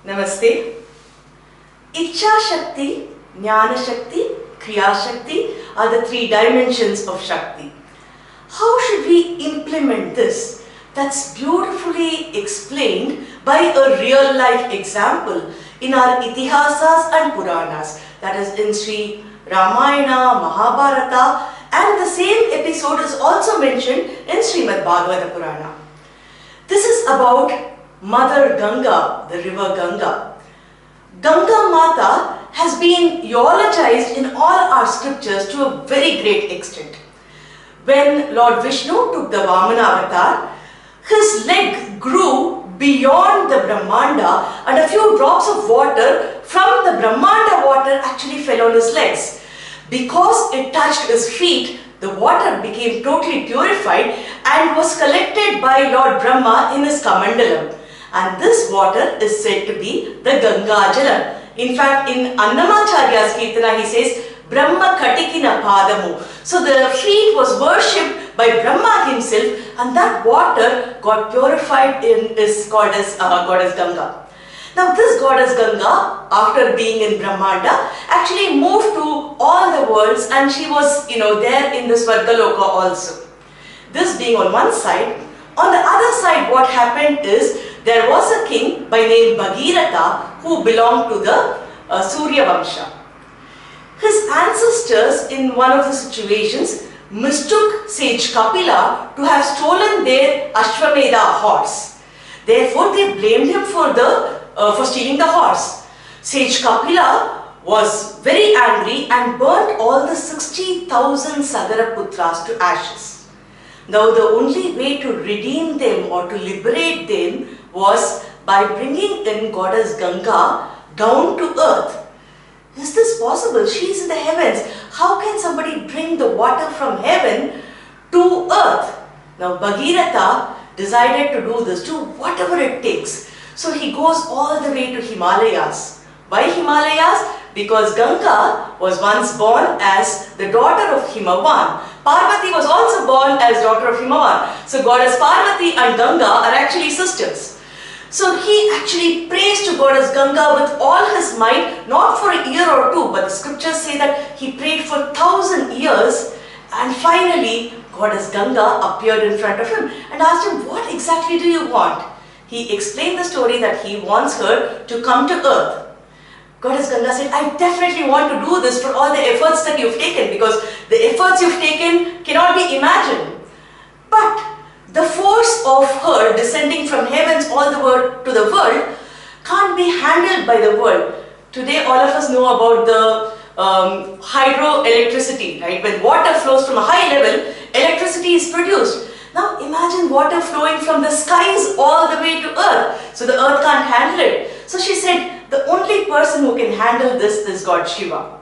Namaste. Ichcha Shakti, Jnana Shakti, Kriya Shakti are the three dimensions of Shakti. How should we implement this? That's beautifully explained by a real life example in our Itihasas and Puranas, that is in Sri Ramayana, Mahabharata, and the same episode is also mentioned in Srimad Bhagavata Purana. This is about Mother Ganga, the river Ganga. Ganga Mata has been eulogized in all our scriptures to a very great extent. When Lord Vishnu took the Vamana avatar, his leg grew beyond the Brahmanda and a few drops of water from the Brahmanda water actually fell on his legs. Because it touched his feet, the water became totally purified and was collected by Lord Brahma in his Kamandalam. And this water is said to be the Ganga Jalam. In fact, in Annamacharya's Kirtana, he says, Brahma Katikina Padamu. So the feet was worshipped by Brahma himself, and that water got purified and is called as goddess Ganga. Now this goddess Ganga, after being in Brahmanda, actually moved to all the worlds, and she was there in the Swargaloka also. This being on one side. On the other side, what happened is, there was a king by name Bhagiratha who belonged to the Surya Vamsha. His ancestors in one of the situations mistook sage Kapila to have stolen their Ashwamedha horse. Therefore, they blamed him for stealing the horse. Sage Kapila was very angry and burnt all the 60,000 Sagaraputras to ashes. Now the only way to redeem them or to liberate them was by bringing in goddess Ganga down to earth. Is this possible? She is in the heavens. How can somebody bring the water from heaven to earth? Now Bhagiratha decided to do this, do whatever it takes. So he goes all the way to Himalayas. Why Himalayas? Because Ganga was once born as the daughter of Himavan. Parvati was also born as daughter of Himavan. So goddess Parvati and Ganga are actually sisters. So he actually prays to goddess Ganga with all his might, not for a year or two, but the scriptures say that he prayed for 1,000 years, and finally goddess Ganga appeared in front of him and asked him, what exactly do you want? He explained the story that he wants her to come to earth. Goddess Ganga said, I definitely want to do this for all the efforts that you've taken, because the efforts you've taken cannot be imagined. But the force of her descending from heavens all the way to the world can't be handled by the world. Today all of us know about the hydroelectricity, right? When water flows from a high level, electricity is produced. Now imagine water flowing from the skies all the way to earth. So the earth can't handle it. So she said, the only person who can handle this is God Shiva.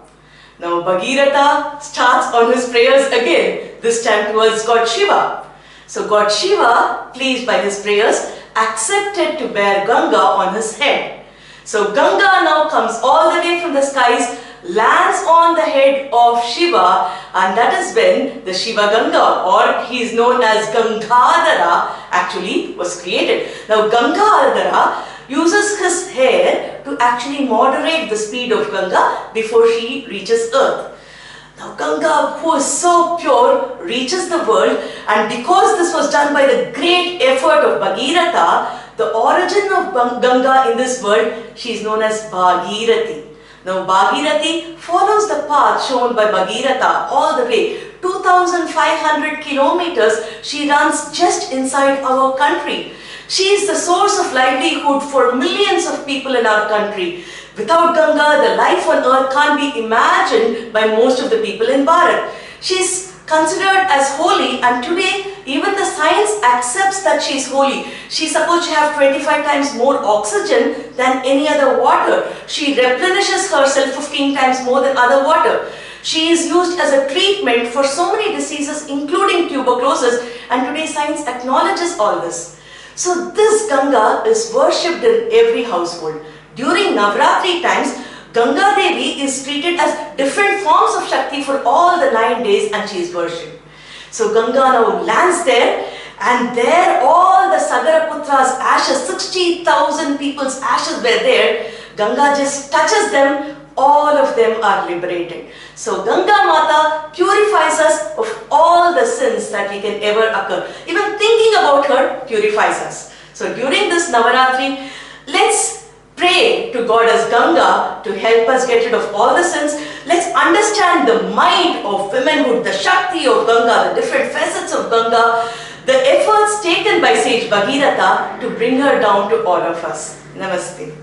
Now Bhagiratha starts on his prayers again, this time towards God Shiva. So God Shiva, pleased by his prayers, accepted to bear Ganga on his head. So Ganga now comes all the way from the skies, lands on the head of Shiva, and that is when the Shiva Ganga, or he is known as Gangadhara, actually was created. Now Gangadhara uses his hair to actually moderate the speed of Ganga before she reaches earth. Now Ganga, who is so pure, reaches the world, and because this was done by the great effort of Bhagiratha, the origin of Ganga in this world, she is known as Bhagirathi. Now Bhagirathi follows the path shown by Bhagiratha all the way, 2,500 kilometers she runs just inside our country. She is the source of livelihood for millions of people in our country. Without Ganga, the life on earth can't be imagined by most of the people in Bharat. She is considered as holy, and today even the science accepts that she is holy. She is supposed to have 25 times more oxygen than any other water. She replenishes herself 15 times more than other water. She is used as a treatment for so many diseases, including tuberculosis, and today science acknowledges all this. So this Ganga is worshipped in every household. During Navratri times, Ganga Devi is treated as different forms of Shakti for all the 9 days, and she is worshipped. So Ganga now lands there, And there all the Sagaraputra's ashes, 60,000 people's ashes were there. Ganga just touches them, all of them are liberated. So Ganga Mata purifies us of all the sins that we can ever occur. Even thinking about her purifies us. So during this Navaratri, let's pray to Goddess Ganga to help us get rid of all the sins. Let's understand the might of womanhood, the Shakti of Ganga, the different facets of Ganga, the efforts taken by sage Bhagirath to bring her down to all of us. Namaste.